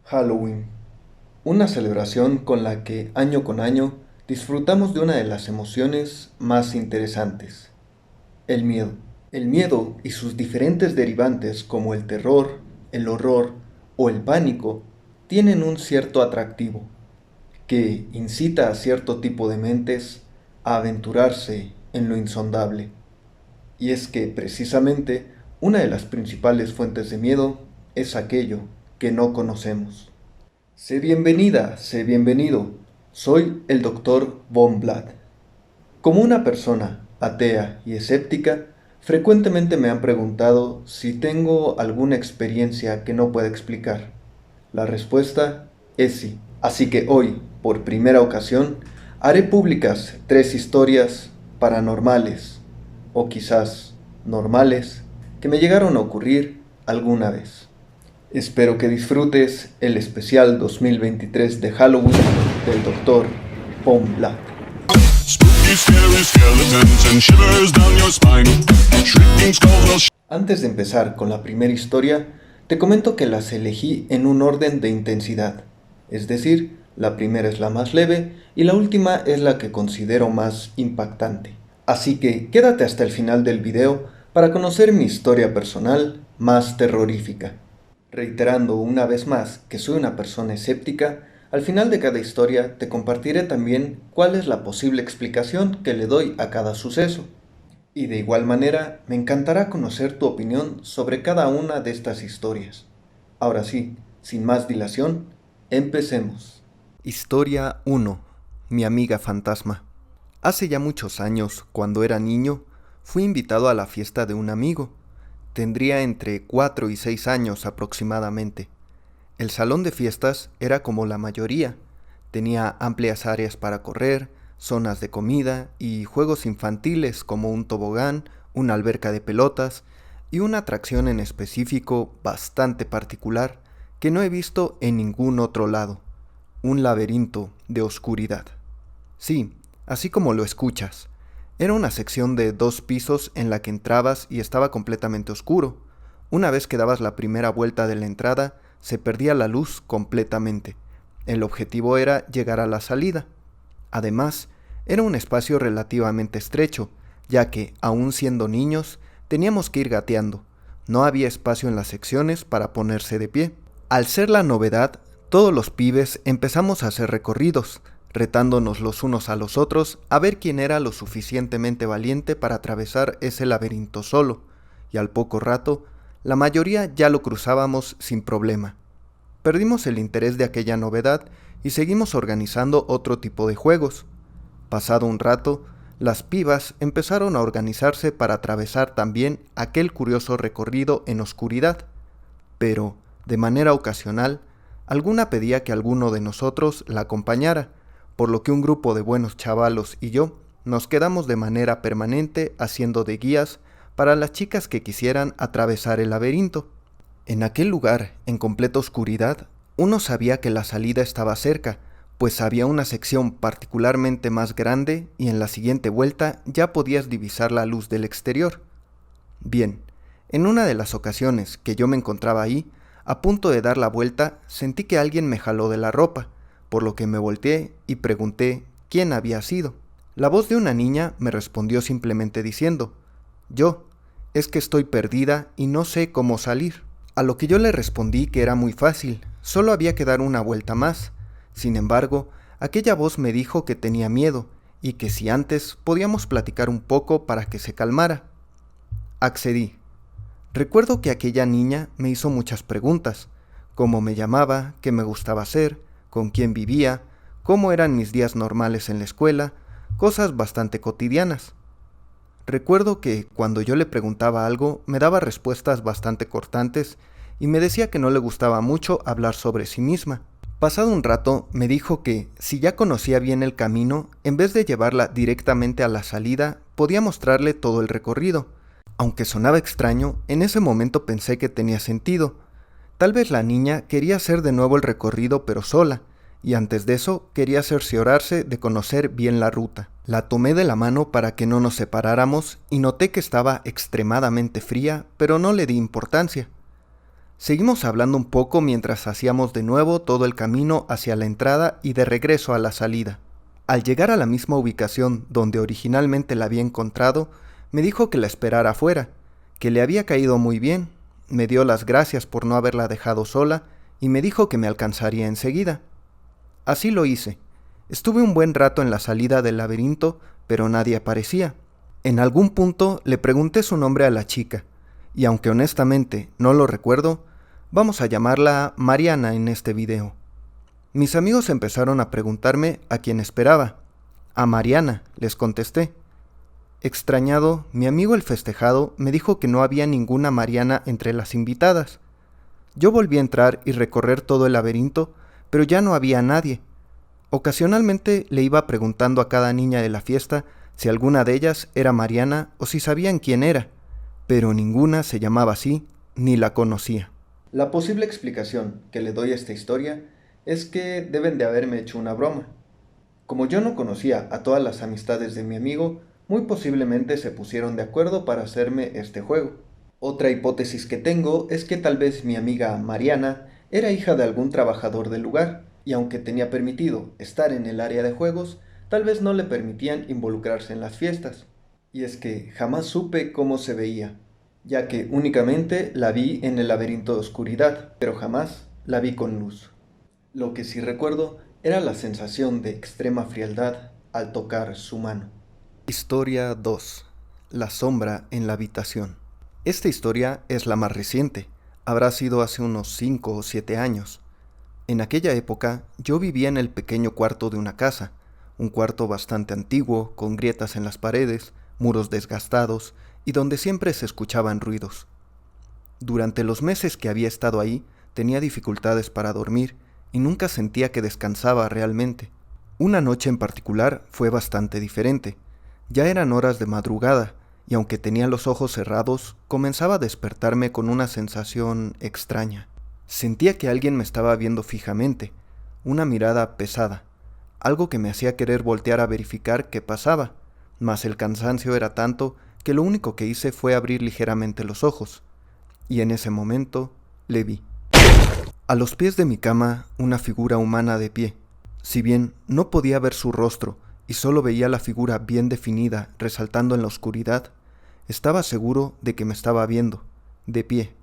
Halloween, una celebración con la que año con año disfrutamos de una de las emociones más interesantes, el miedo. El miedo y sus diferentes derivantes como el terror, el horror o el pánico tienen un cierto atractivo que incita a cierto tipo de mentes a aventurarse en lo insondable. Y es que precisamente una de las principales fuentes de miedo es aquello que no conocemos. Sé bienvenida, sé bienvenido. Soy el doctor Von Blatt. Como una persona atea y escéptica, frecuentemente me han preguntado si tengo alguna experiencia que no pueda explicar. La respuesta es sí. Así que hoy, por primera ocasión, haré públicas 3 historias paranormales, o quizás normales, que me llegaron a ocurrir alguna vez. Espero que disfrutes el especial 2023 de Halloween del Dr. Von Blatt. Antes de empezar con la primera historia, te comento que las elegí en un orden de intensidad, es decir, la primera es la más leve y la última es la que considero más impactante. Así que quédate hasta el final del video para conocer mi historia personal más terrorífica. Reiterando una vez más que soy una persona escéptica, al final de cada historia te compartiré también cuál es la posible explicación que le doy a cada suceso. Y de igual manera, me encantará conocer tu opinión sobre cada una de estas historias. Ahora sí, sin más dilación, empecemos. Historia 1. Mi amiga fantasma. Hace ya muchos años, cuando era niño, fui invitado a la fiesta de un amigo. Tendría entre 4 y 6 años aproximadamente. El salón de fiestas era como la mayoría. Tenía amplias áreas para correr, zonas de comida y juegos infantiles como un tobogán, una alberca de pelotas y una atracción en específico bastante particular que no he visto en ningún otro lado, un laberinto de oscuridad. Sí, así como lo escuchas, era una sección de 2 pisos en la que entrabas y estaba completamente oscuro. Una vez que dabas la primera vuelta de la entrada, se perdía la luz completamente. El objetivo era llegar a la salida. Además, era un espacio relativamente estrecho, ya que, aun siendo niños, teníamos que ir gateando. No había espacio en las secciones para ponerse de pie. Al ser la novedad, todos los pibes empezamos a hacer recorridos, retándonos los unos a los otros a ver quién era lo suficientemente valiente para atravesar ese laberinto solo, y al poco rato, la mayoría ya lo cruzábamos sin problema. Perdimos el interés de aquella novedad y seguimos organizando otro tipo de juegos. Pasado un rato, las pibas empezaron a organizarse para atravesar también aquel curioso recorrido en oscuridad, pero, de manera ocasional, alguna pedía que alguno de nosotros la acompañara, por lo que un grupo de buenos chavalos y yo nos quedamos de manera permanente haciendo de guías para las chicas que quisieran atravesar el laberinto. En aquel lugar, en completa oscuridad, uno sabía que la salida estaba cerca, pues había una sección particularmente más grande y en la siguiente vuelta ya podías divisar la luz del exterior. Bien, en una de las ocasiones que yo me encontraba ahí, a punto de dar la vuelta, sentí que alguien me jaló de la ropa, por lo que me volteé y pregunté quién había sido. La voz de una niña me respondió simplemente diciendo: «Yo, es que estoy perdida y no sé cómo salir». A lo que yo le respondí que era muy fácil, solo había que dar una vuelta más. Sin embargo, aquella voz me dijo que tenía miedo y que si antes podíamos platicar un poco para que se calmara. Accedí. Recuerdo que aquella niña me hizo muchas preguntas: cómo me llamaba, qué me gustaba hacer, con quién vivía, cómo eran mis días normales en la escuela, cosas bastante cotidianas. Recuerdo que cuando yo le preguntaba algo me daba respuestas bastante cortantes y me decía que no le gustaba mucho hablar sobre sí misma. Pasado un rato me dijo que, si ya conocía bien el camino, en vez de llevarla directamente a la salida, podía mostrarle todo el recorrido. Aunque sonaba extraño, en ese momento pensé que tenía sentido. Tal vez la niña quería hacer de nuevo el recorrido pero sola, y antes de eso quería cerciorarse de conocer bien la ruta. La tomé de la mano para que no nos separáramos y noté que estaba extremadamente fría, pero no le di importancia. Seguimos hablando un poco mientras hacíamos de nuevo todo el camino hacia la entrada y de regreso a la salida. Al llegar a la misma ubicación donde originalmente la había encontrado, me dijo que la esperara afuera, que le había caído muy bien, me dio las gracias por no haberla dejado sola y me dijo que me alcanzaría enseguida. Así lo hice. Estuve un buen rato en la salida del laberinto, pero nadie aparecía. En algún punto le pregunté su nombre a la chica, y aunque honestamente no lo recuerdo, vamos a llamarla Mariana en este video. Mis amigos empezaron a preguntarme a quién esperaba. A Mariana, les contesté. Extrañado, mi amigo el festejado me dijo que no había ninguna Mariana entre las invitadas. Yo volví a entrar y recorrer todo el laberinto, pero ya no había nadie. Ocasionalmente le iba preguntando a cada niña de la fiesta si alguna de ellas era Mariana o si sabían quién era, pero ninguna se llamaba así ni la conocía. La posible explicación que le doy a esta historia es que deben de haberme hecho una broma. Como yo no conocía a todas las amistades de mi amigo, muy posiblemente se pusieron de acuerdo para hacerme este juego. Otra hipótesis que tengo es que tal vez mi amiga Mariana era hija de algún trabajador del lugar, y aunque tenía permitido estar en el área de juegos, tal vez no le permitían involucrarse en las fiestas. Y es que jamás supe cómo se veía, ya que únicamente la vi en el laberinto de oscuridad, pero jamás la vi con luz. Lo que sí recuerdo era la sensación de extrema frialdad al tocar su mano. Historia 2. La sombra en la habitación. Esta historia es la más reciente, habrá sido hace unos 5 o 7 años. En aquella época yo vivía en el pequeño cuarto de una casa, un cuarto bastante antiguo, con grietas en las paredes, muros desgastados y donde siempre se escuchaban ruidos. Durante los meses que había estado ahí, tenía dificultades para dormir y nunca sentía que descansaba realmente. Una noche en particular fue bastante diferente. Ya eran horas de madrugada y aunque tenía los ojos cerrados, comenzaba a despertarme con una sensación extraña. Sentía que alguien me estaba viendo fijamente, una mirada pesada, algo que me hacía querer voltear a verificar qué pasaba, mas el cansancio era tanto que lo único que hice fue abrir ligeramente los ojos, y en ese momento le vi. A los pies de mi cama, una figura humana de pie. Si bien no podía ver su rostro y solo veía la figura bien definida resaltando en la oscuridad, estaba seguro de que me estaba viendo, de pie,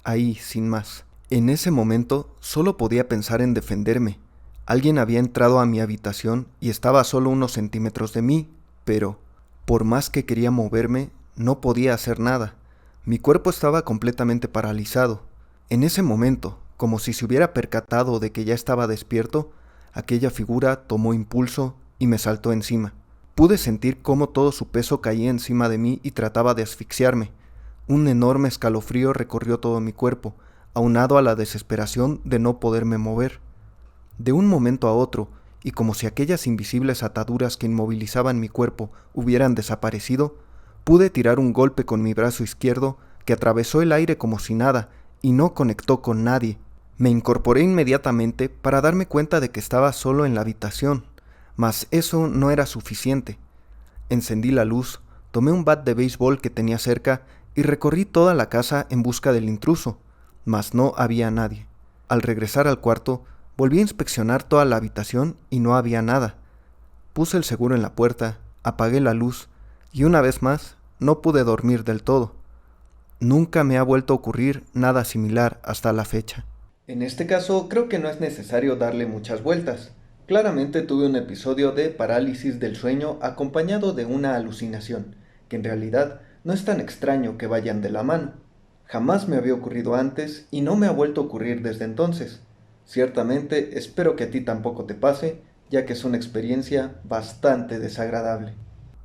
ahí sin más. En ese momento solo podía pensar en defenderme. Alguien había entrado a mi habitación y estaba a solo unos centímetros de mí, pero, por más que quería moverme, no podía hacer nada. Mi cuerpo estaba completamente paralizado. En ese momento, como si se hubiera percatado de que ya estaba despierto, aquella figura tomó impulso y me saltó encima. Pude sentir cómo todo su peso caía encima de mí y trataba de asfixiarme. Un enorme escalofrío recorrió todo mi cuerpo, aunado a la desesperación de no poderme mover. De un momento a otro, y como si aquellas invisibles ataduras que inmovilizaban mi cuerpo hubieran desaparecido, pude tirar un golpe con mi brazo izquierdo que atravesó el aire como si nada y no conectó con nadie. Me incorporé inmediatamente para darme cuenta de que estaba solo en la habitación, mas eso no era suficiente. Encendí la luz, tomé un bat de béisbol que tenía cerca y recorrí toda la casa en busca del intruso, mas no había nadie. Al regresar al cuarto, volví a inspeccionar toda la habitación y no había nada. Puse el seguro en la puerta, apagué la luz y una vez más no pude dormir del todo. Nunca me ha vuelto a ocurrir nada similar hasta la fecha. En este caso creo que no es necesario darle muchas vueltas. Claramente tuve un episodio de parálisis del sueño acompañado de una alucinación, que en realidad no es tan extraño que vayan de la mano. Jamás me había ocurrido antes y no me ha vuelto a ocurrir desde entonces. Ciertamente espero que a ti tampoco te pase, ya que es una experiencia bastante desagradable.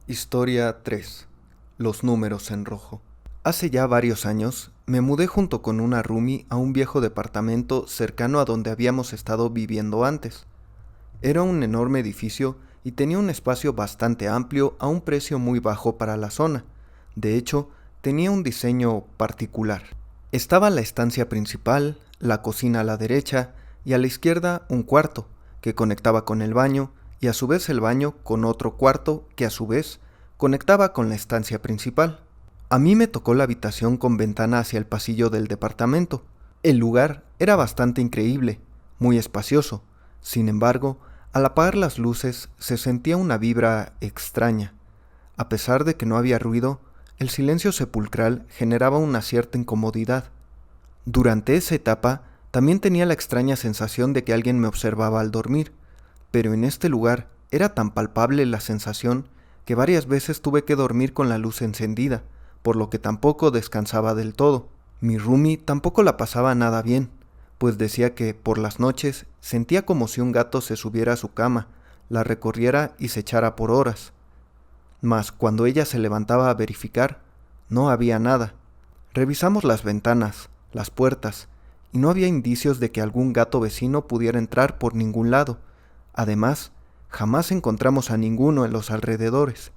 Historia 3. Los números en rojo. Hace ya varios años me mudé junto con una roomie a un viejo departamento cercano a donde habíamos estado viviendo antes. Era un enorme edificio y tenía un espacio bastante amplio a un precio muy bajo para la zona. De hecho, tenía un diseño particular. Estaba la estancia principal, la cocina a la derecha y a la izquierda un cuarto que conectaba con el baño y a su vez el baño con otro cuarto que a su vez conectaba con la estancia principal. A mí me tocó la habitación con ventana hacia el pasillo del departamento, El lugar era bastante increíble, muy espacioso. Sin embargo, al apagar las luces se sentía una vibra extraña. A pesar de que no había ruido, el silencio sepulcral generaba una cierta incomodidad. Durante esa etapa, también tenía la extraña sensación de que alguien me observaba al dormir, pero en este lugar era tan palpable la sensación que varias veces tuve que dormir con la luz encendida, por lo que tampoco descansaba del todo. Mi roomie tampoco la pasaba nada bien, pues decía que por las noches sentía como si un gato se subiera a su cama, la recorriera y se echara por horas. Mas cuando ella se levantaba a verificar, no había nada. Revisamos las ventanas, las puertas, y no había indicios de que algún gato vecino pudiera entrar por ningún lado. Además, jamás encontramos a ninguno en los alrededores.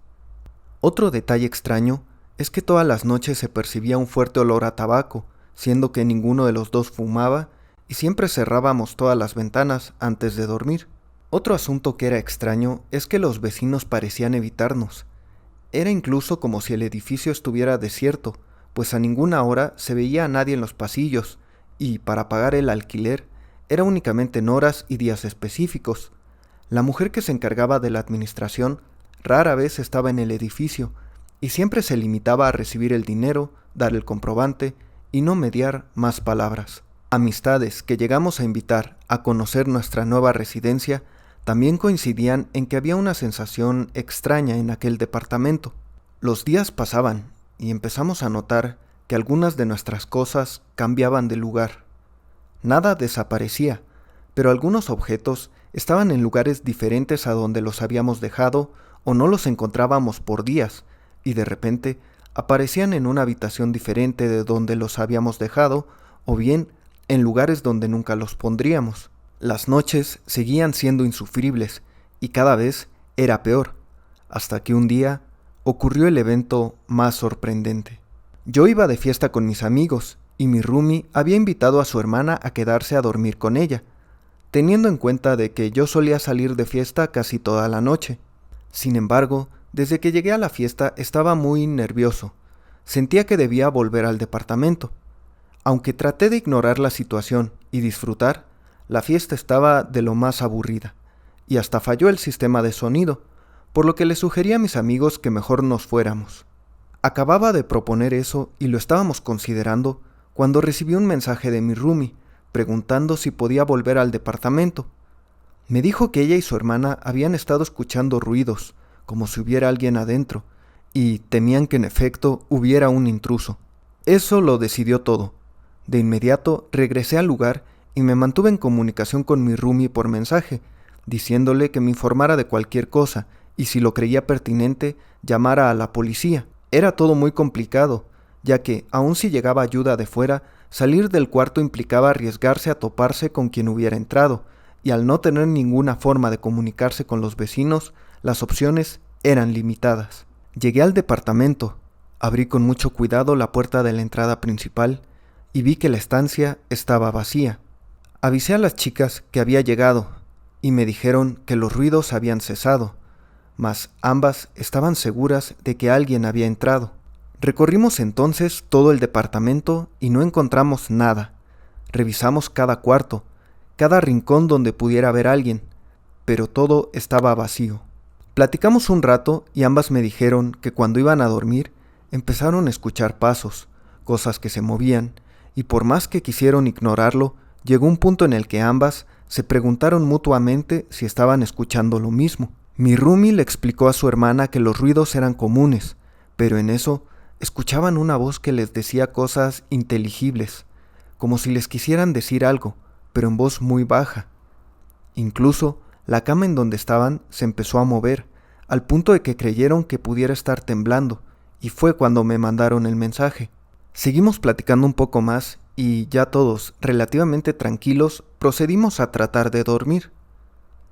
Otro detalle extraño es que todas las noches se percibía un fuerte olor a tabaco, siendo que ninguno de los dos fumaba y siempre cerrábamos todas las ventanas antes de dormir. Otro asunto que era extraño es que los vecinos parecían evitarnos. Era incluso como si el edificio estuviera desierto, pues a ninguna hora se veía a nadie en los pasillos y, para pagar el alquiler, era únicamente en horas y días específicos. La mujer que se encargaba de la administración rara vez estaba en el edificio y siempre se limitaba a recibir el dinero, dar el comprobante y no mediar más palabras. Amistades que llegamos a invitar a conocer nuestra nueva residencia también coincidían en que había una sensación extraña en aquel departamento. Los días pasaban y empezamos a notar que algunas de nuestras cosas cambiaban de lugar. Nada desaparecía, pero algunos objetos estaban en lugares diferentes a donde los habíamos dejado o no los encontrábamos por días, y de repente aparecían en una habitación diferente de donde los habíamos dejado, o bien en lugares donde nunca los pondríamos. Las noches seguían siendo insufribles y cada vez era peor, hasta que un día ocurrió el evento más sorprendente. Yo iba de fiesta con mis amigos y mi roomie había invitado a su hermana a quedarse a dormir con ella, teniendo en cuenta de que yo solía salir de fiesta casi toda la noche. Sin embargo, desde que llegué a la fiesta estaba muy nervioso. Sentía que debía volver al departamento. Aunque traté de ignorar la situación y disfrutar, la fiesta estaba de lo más aburrida, y hasta falló el sistema de sonido, por lo que le sugerí a mis amigos que mejor nos fuéramos. Acababa de proponer eso y lo estábamos considerando cuando recibí un mensaje de mi roomie, preguntando si podía volver al departamento. Me dijo que ella y su hermana habían estado escuchando ruidos, como si hubiera alguien adentro, y temían que en efecto hubiera un intruso. Eso lo decidió todo. De inmediato regresé al lugar y me mantuve en comunicación con mi roomie por mensaje, diciéndole que me informara de cualquier cosa y si lo creía pertinente, llamara a la policía. Era todo muy complicado, ya que, aun si llegaba ayuda de fuera, salir del cuarto implicaba arriesgarse a toparse con quien hubiera entrado, y al no tener ninguna forma de comunicarse con los vecinos, las opciones eran limitadas. Llegué al departamento, abrí con mucho cuidado la puerta de la entrada principal y vi que la estancia estaba vacía. Avisé a las chicas que había llegado y me dijeron que los ruidos habían cesado, mas ambas estaban seguras de que alguien había entrado. Recorrimos entonces todo el departamento y no encontramos nada. Revisamos cada cuarto, cada rincón donde pudiera haber alguien, pero todo estaba vacío. Platicamos un rato y ambas me dijeron que cuando iban a dormir empezaron a escuchar pasos, cosas que se movían, y por más que quisieron ignorarlo, llegó un punto en el que ambas se preguntaron mutuamente si estaban escuchando lo mismo. Mi roomie le explicó a su hermana que los ruidos eran comunes, pero en eso escuchaban una voz que les decía cosas inteligibles, como si les quisieran decir algo, pero en voz muy baja. Incluso la cama en donde estaban se empezó a mover, al punto de que creyeron que pudiera estar temblando, y fue cuando me mandaron el mensaje. Seguimos platicando un poco más y, ya todos relativamente tranquilos, procedimos a tratar de dormir.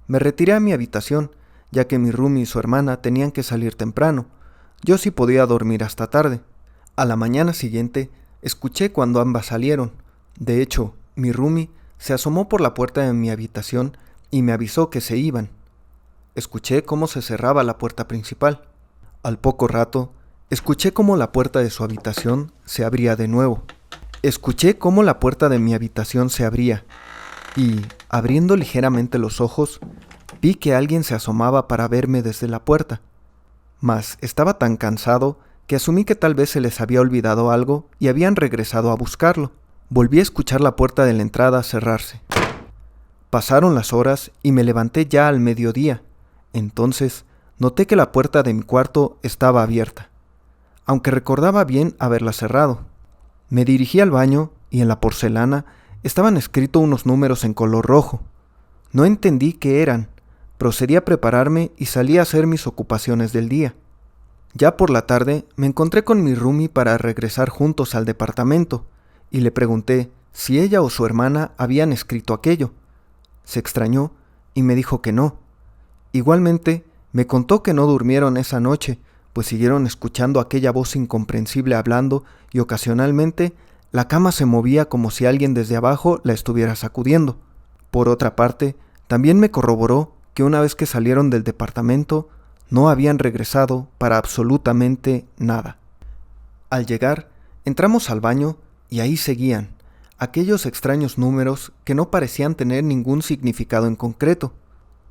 Me retiré a mi habitación, ya que mi roomie y su hermana tenían que salir temprano. Yo sí podía dormir hasta tarde. A la mañana siguiente, escuché cuando ambas salieron. De hecho, mi roomie se asomó por la puerta de mi habitación y me avisó que se iban. Escuché cómo se cerraba la puerta principal. Al poco rato, escuché cómo la puerta de su habitación se abría de nuevo. Escuché cómo la puerta de mi habitación se abría y, abriendo ligeramente los ojos, vi que alguien se asomaba para verme desde la puerta. Mas estaba tan cansado que asumí que tal vez se les había olvidado algo y habían regresado a buscarlo. Volví a escuchar la puerta de la entrada cerrarse. Pasaron las horas y me levanté ya al mediodía. Entonces noté que la puerta de mi cuarto estaba abierta, aunque recordaba bien haberla cerrado. Me dirigí al baño y en la porcelana estaban escritos unos números en color rojo. No entendí qué eran. Procedí a prepararme y salí a hacer mis ocupaciones del día. Ya por la tarde me encontré con mi roomie para regresar juntos al departamento y le pregunté si ella o su hermana habían escrito aquello. Se extrañó y me dijo que no. Igualmente me contó que no durmieron esa noche, pues siguieron escuchando aquella voz incomprensible hablando y ocasionalmente la cama se movía como si alguien desde abajo la estuviera sacudiendo. Por otra parte, también me corroboró que una vez que salieron del departamento, no habían regresado para absolutamente nada. Al llegar, entramos al baño y ahí seguían, aquellos extraños números que no parecían tener ningún significado en concreto.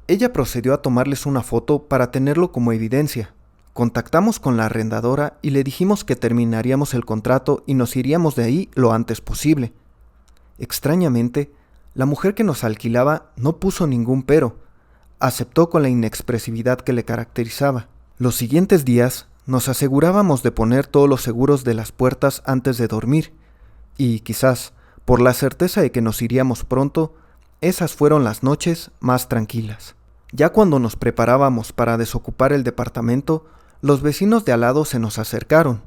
Ella procedió a tomarles una foto para tenerlo como evidencia. Contactamos con la arrendadora y le dijimos que terminaríamos el contrato y nos iríamos de ahí lo antes posible. Extrañamente, la mujer que nos alquilaba no puso ningún pero. Aceptó con la inexpresividad que le caracterizaba. Los siguientes días nos asegurábamos de poner todos los seguros de las puertas antes de dormir, y quizás, por la certeza de que nos iríamos pronto, esas fueron las noches más tranquilas. Ya cuando nos preparábamos para desocupar el departamento, los vecinos de al lado se nos acercaron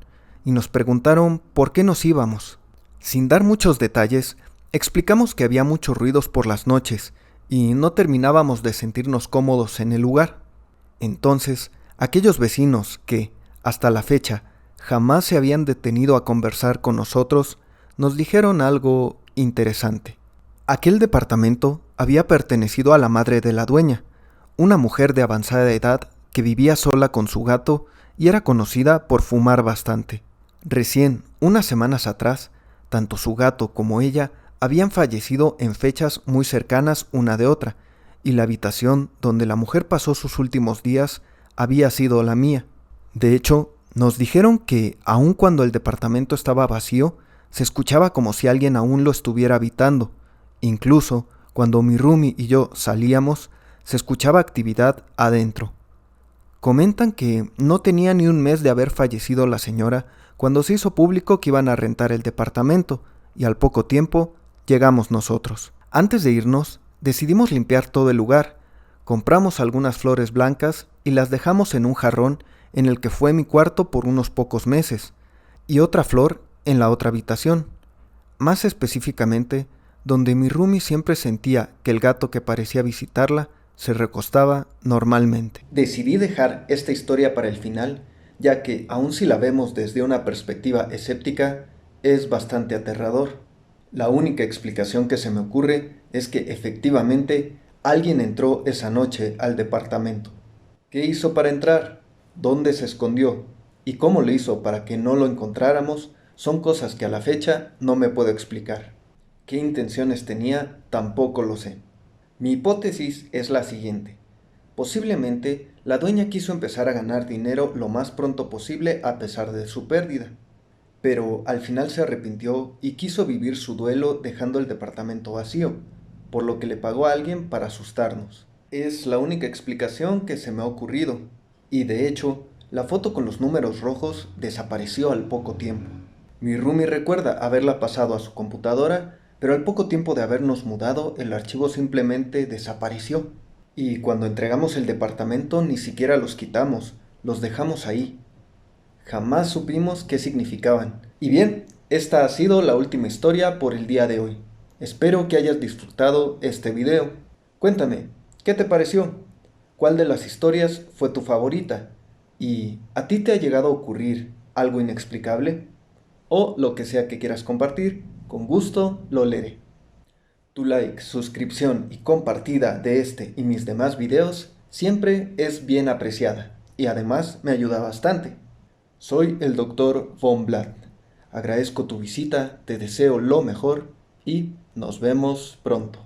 y nos preguntaron por qué nos íbamos. Sin dar muchos detalles, explicamos que había muchos ruidos por las noches y no terminábamos de sentirnos cómodos en el lugar. Entonces, aquellos vecinos que, hasta la fecha, jamás se habían detenido a conversar con nosotros, nos dijeron algo interesante. Aquel departamento había pertenecido a la madre de la dueña, una mujer de avanzada edad que vivía sola con su gato y era conocida por fumar bastante. Recién, unas semanas atrás, tanto su gato como ella habían fallecido en fechas muy cercanas una de otra, y la habitación donde la mujer pasó sus últimos días había sido la mía. De hecho, nos dijeron que, aun cuando el departamento estaba vacío, se escuchaba como si alguien aún lo estuviera habitando. Incluso, cuando mi roomie y yo salíamos, se escuchaba actividad adentro. Comentan que no tenía ni un mes de haber fallecido la señora cuando se hizo público que iban a rentar el departamento, y al poco tiempo llegamos nosotros. Antes de irnos, decidimos limpiar todo el lugar. Compramos algunas flores blancas y las dejamos en un jarrón en el que fue mi cuarto por unos pocos meses, y otra flor en la otra habitación. Más específicamente, donde mi roomie siempre sentía que el gato que parecía visitarla se recostaba normalmente. Decidí dejar esta historia para el final, ya que, aun si la vemos desde una perspectiva escéptica, es bastante aterrador. La única explicación que se me ocurre es que efectivamente alguien entró esa noche al departamento. ¿Qué hizo para entrar? ¿Dónde se escondió? ¿Y cómo lo hizo para que no lo encontráramos? Son cosas que a la fecha no me puedo explicar. ¿Qué intenciones tenía? Tampoco lo sé. Mi hipótesis es la siguiente. Posiblemente la dueña quiso empezar a ganar dinero lo más pronto posible a pesar de su pérdida, pero al final se arrepintió y quiso vivir su duelo dejando el departamento vacío, por lo que le pagó a alguien para asustarnos. Es la única explicación que se me ha ocurrido, y de hecho, la foto con los números rojos desapareció al poco tiempo. Mi roomie recuerda haberla pasado a su computadora, pero al poco tiempo de habernos mudado, el archivo simplemente desapareció. Y cuando entregamos el departamento ni siquiera los quitamos, los dejamos ahí. Jamás supimos qué significaban. Y bien, esta ha sido la última historia por el día de hoy. Espero que hayas disfrutado este video. Cuéntame, ¿qué te pareció? ¿Cuál de las historias fue tu favorita? ¿Y a ti te ha llegado a ocurrir algo inexplicable? O lo que sea que quieras compartir, con gusto lo leeré. Tu like, suscripción y compartida de este y mis demás videos siempre es bien apreciada y además me ayuda bastante. Soy el Dr. Von Blatt. Agradezco tu visita, te deseo lo mejor y nos vemos pronto.